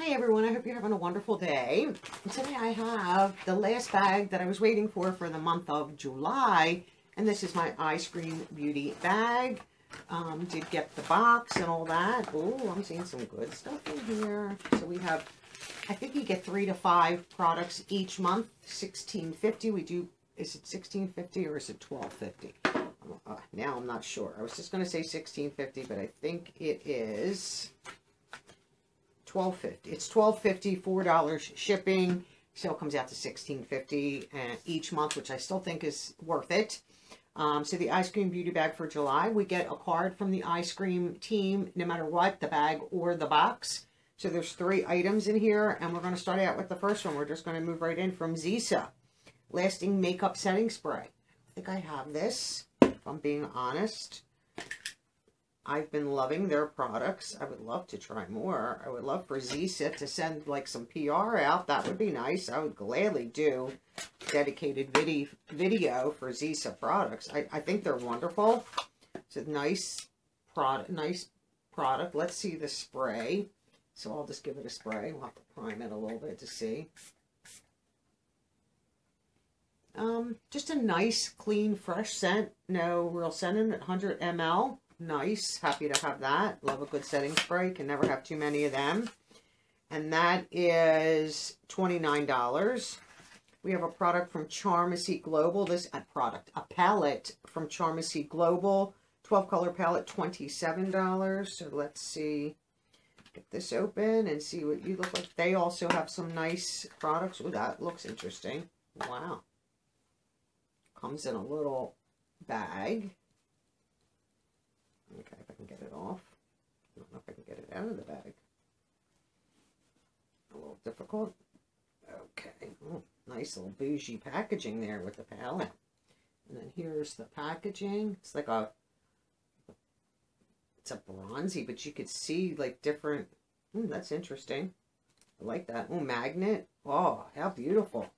Hi everyone, I hope you're having a wonderful day. Today I have the last bag that I was waiting for the month of July, and this is my Eyescream Beauty Bag. Did get the box and all that. Oh, I'm seeing some good stuff in here. So we have, I think you get 3 to 5 products each month, $16.50. We do, is it $16.50 or is it $12.50? Now I'm not sure. I was just going to say $16.50, but I think it is $12.50. It's $12.50, $4 shipping, so it comes out to $16.50 each month, which I still think is worth it. So the Eyescream Beauty Bag for July, we get a card from the Eyescream team, no matter what, the bag or the box. So there's 3 items in here, and we're going to start out with the first one. We're just going to move right in from IPSY, Lasting Makeup Setting Spray. I think I have this, if I'm being honest. I've been loving their products. I would love to try more. I would love for IPSY to send like some PR out. That would be nice. I would gladly do dedicated video for IPSY products. I think they're wonderful. It's a nice product. Let's see the spray. So I'll just give it a spray. We'll have to prime it a little bit to see. Just a nice, clean, fresh scent. No real scent in it. 100 ml. Nice. Happy to have that. Love a good setting spray. Can never have too many of them. And that is $29. We have a product from IPSY Global. This a palette from IPSY Global. 12 color palette, $27. So let's see. Get this open and see what you look like. They also have some nice products. Oh, that looks interesting. Wow. Comes in a little bag. Okay, if I can get it off. I don't know if I can get it out of the bag. A little difficult. Okay. Oh, nice little bougie packaging there with the palette. And then here's the packaging. It's like it's a bronzy, but you could see like different. That's interesting. I like that. Oh, magnet. Oh, how beautiful.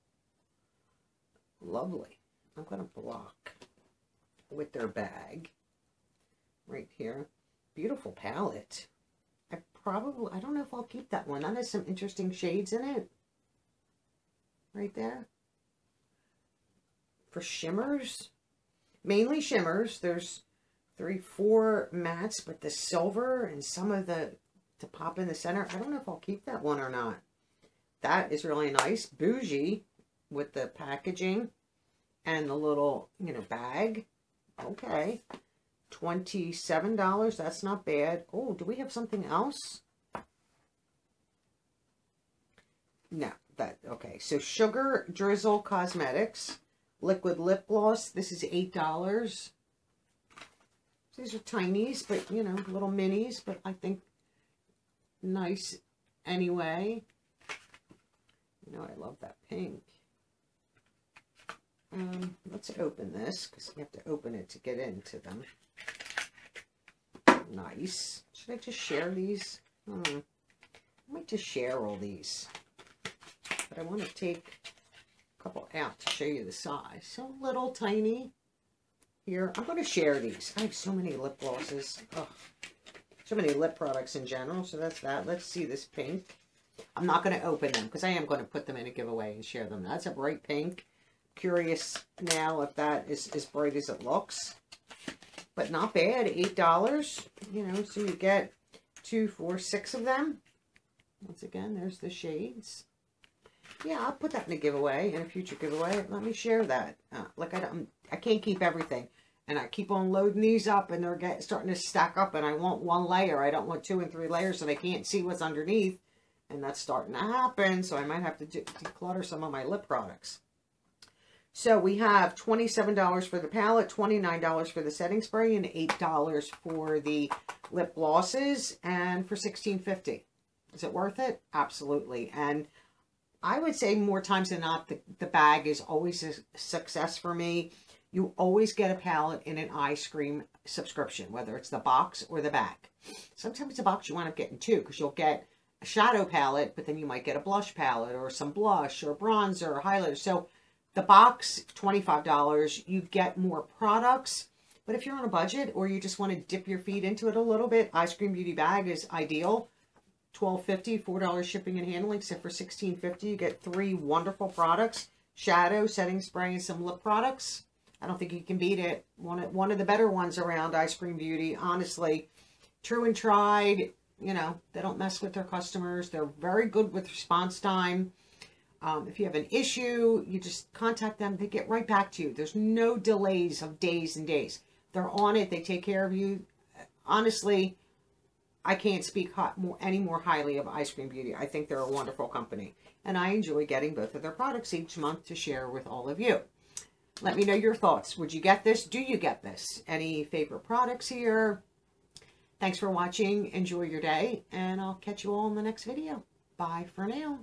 Lovely. I'm going to block with their bag. Right here. Beautiful palette. I don't know if I'll keep that one. That has some interesting shades in it. Right there. For shimmers. Mainly shimmers. There's 3, 4 mattes, but the silver and some of the to pop in the center. I don't know if I'll keep that one or not. That is really nice. Bougie with the packaging and the little, bag. Okay. $27. That's not bad. Oh, do we have something else? No. Okay. So Sugar Drizzle Cosmetics. Liquid Lip Gloss. This is $8. These are tinies, but, little minis. But I think nice anyway. I love that pink. Let's open this, because you have to open it to get into them. Nice. Should I just share these? I might just share all these. But I want to take a couple out to show you the size. So little, tiny. Here, I'm going to share these. I have so many lip glosses. Ugh. So many lip products in general. So that's that. Let's see this pink. I'm not going to open them, because I am going to put them in a giveaway and share them. That's a bright pink. Curious now if that is as bright as it looks. But not bad. $8. So you get 2, 4, 6 of them. Once again, there's the shades. Yeah, I'll put that in a giveaway, in a future giveaway. Let me share that. I can't keep everything. And I keep on loading these up, and they're starting to stack up, and I want 1 layer. I don't want 2 and 3 layers, and I can't see what's underneath. And that's starting to happen, so I might have to declutter some of my lip products. So we have $27 for the palette, $29 for the setting spray, and $8 for the lip glosses, and for $16.50. Is it worth it? Absolutely. And I would say more times than not, the bag is always a success for me. You always get a palette in an Eyescream subscription, whether it's the box or the bag. Sometimes the box you wind up getting 2, because you'll get a shadow palette, but then you might get a blush palette, or some blush, or bronzer, or highlighter. So the box, $25, you get more products. But if you're on a budget, or you just want to dip your feet into it a little bit, Eyescream Beauty Bag is ideal. $12.50, $4 shipping and handling, except for $16.50. You get 3 wonderful products: shadow, setting spray, and some lip products. I don't think you can beat it. One of the better ones around, Eyescream Beauty. Honestly, true and tried. You know, they don't mess with their customers. They're very good with response time. If you have an issue, you just contact them. They get right back to you. There's no delays of days and days. They're on it. They take care of you. Honestly, I can't speak any more highly of Eyescream Beauty. I think they're a wonderful company. And I enjoy getting both of their products each month to share with all of you. Let me know your thoughts. Would you get this? Do you get this? Any favorite products here? Thanks for watching. Enjoy your day. And I'll catch you all in the next video. Bye for now.